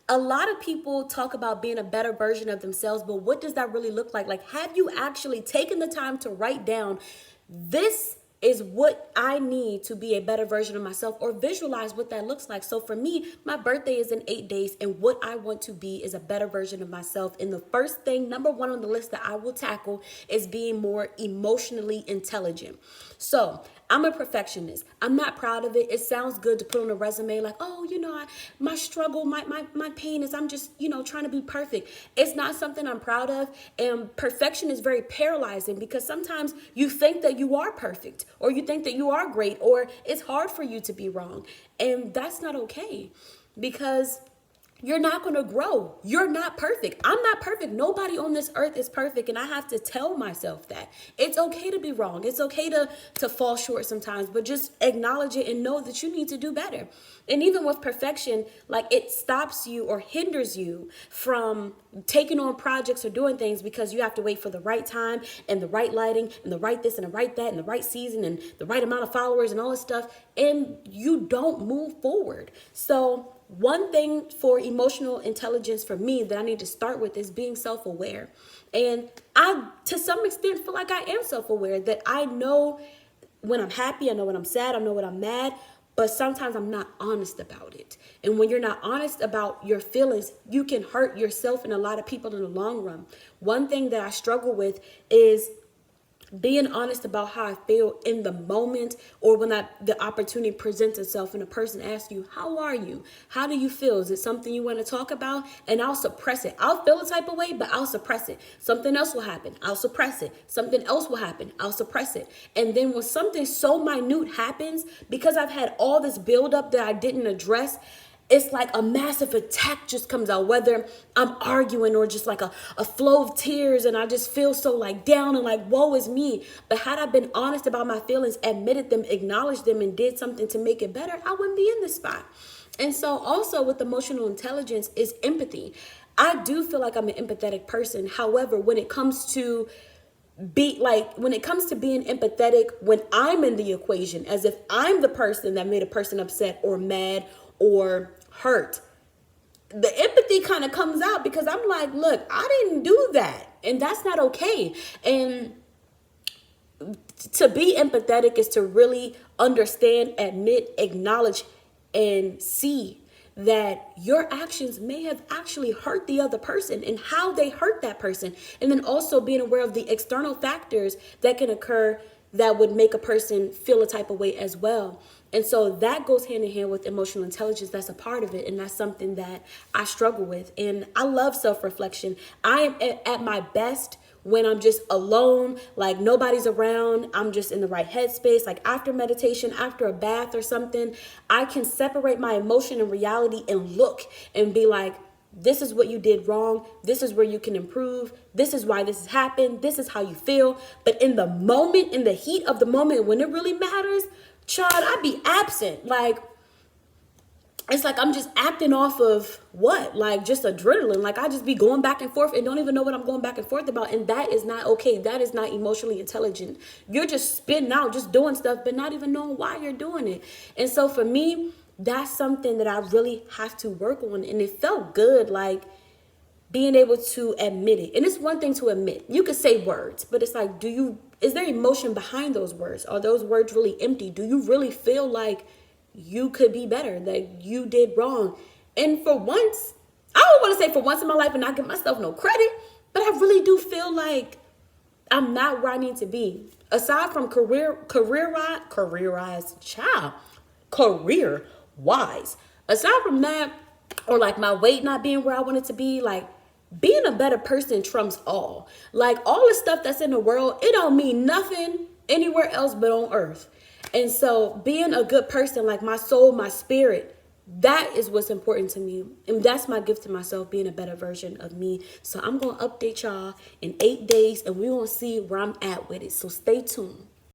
A lot of people talk about being a better version of themselves, but what does that really look like? Like, have you actually taken the time to write down, this is what I need to be a better version of myself, or visualize what that looks like? So for me, my birthday is in 8 days, and what I want to be is a better version of myself. And the first thing, number one on the list that I will tackle, is being more emotionally intelligent. So I'm a perfectionist. I'm not proud of it. It sounds good to put on a resume, like, oh, my struggle, my pain is I'm just, trying to be perfect. It's not something I'm proud of. And perfection is very paralyzing, because sometimes you think that you are perfect, or you think that you are great, or it's hard for you to be wrong. And that's not okay, because you're not going to grow. You're not perfect. I'm not perfect. Nobody on this earth is perfect. And I have to tell myself that it's okay to be wrong. It's okay to fall short sometimes, but just acknowledge it and know that you need to do better. And even with perfection, like, it stops you or hinders you from taking on projects or doing things, because you have to wait for the right time and the right lighting and the right this and the right that and the right season and the right amount of followers and all this stuff. And you don't move forward. So one thing for emotional intelligence for me that I need to start with is being self-aware. And I, to some extent, feel like I am self-aware, that I know when I'm happy, I know when I'm sad, I know when I'm mad, but sometimes I'm not honest about it. And when you're not honest about your feelings, you can hurt yourself and a lot of people in the long run. One thing that I struggle with is being honest about how I feel in the moment, or when the opportunity presents itself and a person asks you, how are you? How do you feel? Is it something you want to talk about? And I'll suppress it. I'll feel a type of way, but I'll suppress it. Something else will happen. I'll suppress it. Something else will happen. I'll suppress it. And then when something so minute happens, because I've had all this buildup that I didn't address, it's like a massive attack just comes out, whether I'm arguing or just like a flow of tears, and I just feel so like down and like, woe is me. But had I been honest about my feelings, admitted them, acknowledged them, and did something to make it better, I wouldn't be in this spot. And so also with emotional intelligence is empathy. I do feel like I'm an empathetic person. However, when it comes to being empathetic, when I'm in the equation, as if I'm the person that made a person upset or mad or hurt, the empathy kind of comes out, because I'm like, look, I didn't do that, and that's not okay. And to be empathetic is to really understand, admit, acknowledge, and see that your actions may have actually hurt the other person and how they hurt that person. And then also being aware of the external factors that can occur that would make a person feel a type of way as well. And so that goes hand in hand with emotional intelligence. That's a part of it. And that's something that I struggle with. And I love self-reflection. I am at my best when I'm just alone, like nobody's around, I'm just in the right headspace, like after meditation, after a bath or something, I can separate my emotion and reality and look and be like, this is what you did wrong. This is where you can improve. This is why this has happened. This is how you feel. But in the moment, in the heat of the moment, when it really matters, child, I'd be absent. Like, it's like I'm just acting off of what? Like just adrenaline. Like I just be going back and forth and don't even know what I'm going back and forth about. And that is not okay. That is not emotionally intelligent. You're just spitting out, just doing stuff, but not even knowing why you're doing it. And so for me, that's something that I really have to work on. And it felt good, like being able to admit it. And it's one thing to admit. You could say words, but it's like, is there emotion behind those words? Are those words really empty? Do you really feel like you could be better, that you did wrong? And for once, I don't want to say for once in my life and not give myself no credit, but I really do feel like I'm not where I need to be. Aside from career wise, aside from that, or like my weight not being where I want it to be, like being a better person trumps all. Like all the stuff that's in the world, it don't mean nothing anywhere else but on earth. And so being a good person, like my soul, my spirit, that is what's important to me. And that's my gift to myself, being a better version of me. So I'm going to update y'all in 8 days and we're going to see where I'm at with it. So stay tuned.